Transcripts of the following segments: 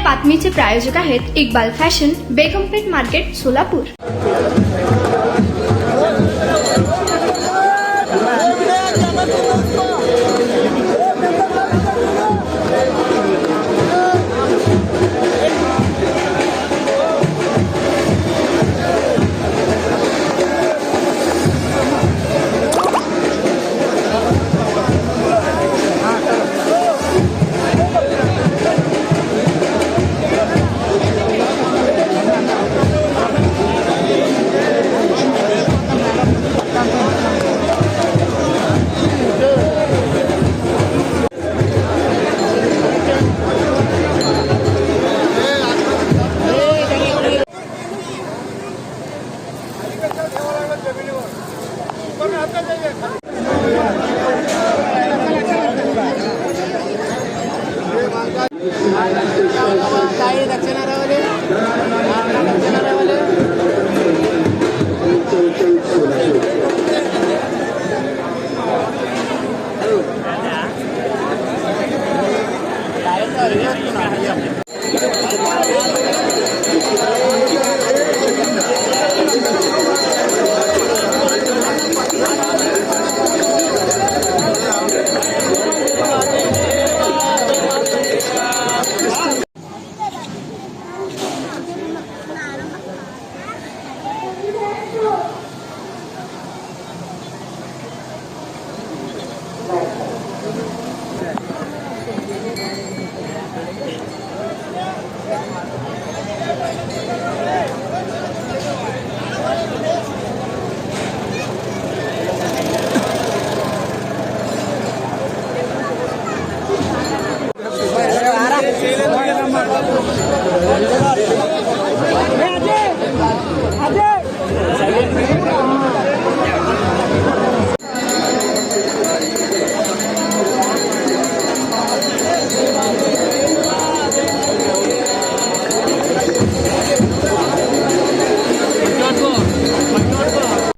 बातमीचे प्रायोजक आहेत Iqbal fashion, बेगमपेठ market, Solapur.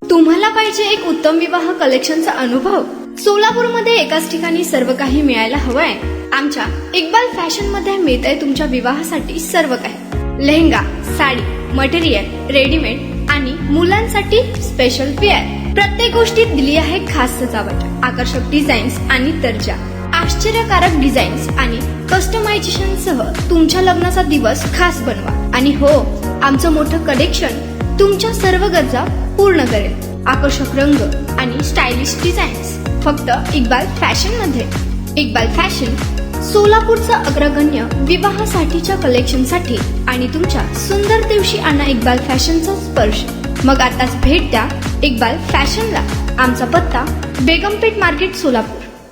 तुम्हाला पाहिजे एक उत्तम विवाह कलेक्शनचा अनुभव? सोलापूरमध्ये एकाच ठिकाणी सर्व काही मिळायला हवंय? आमच्या इक्बाल फॅशन मध्ये मिळतंय तुमच्या विवाहासाठी सर्व काही। लेहंगा, साडी, मटेरियल, रेडीमेड आणि मुलांसाठी स्पेशल वेअर। प्रत्येक गोष्टीत दिली आहे खास सजावट, आकर्षक डिझाईन्स आणि दर्जा, आश्चर्यकारक डिझाईन्स आणि कस्टमायझेशन सह तुमच्या लग्नाचा दिवस खास बनवा। आणि हो, आमचं मोठं कलेक्शन तुमच्या सर्व गरजा पूर्ण करेल। आकर्षक रंग आणि स्टायलिश डिझाईन्स फक्त इक्बाल फॅशन मध्ये। इक्बाल फॅशन सोलापूरचा अग्रगण्य विवाहासाठीच्या कलेक्शनसाठी आणि तुमच्या सुंदर दिवशी आणा इक्बाल फॅशनचा स्पर्श। मग आताच भेट द्या इक्बाल फॅशनला। आमचा पत्ता बेगमपेठ मार्केट, सोलापूर।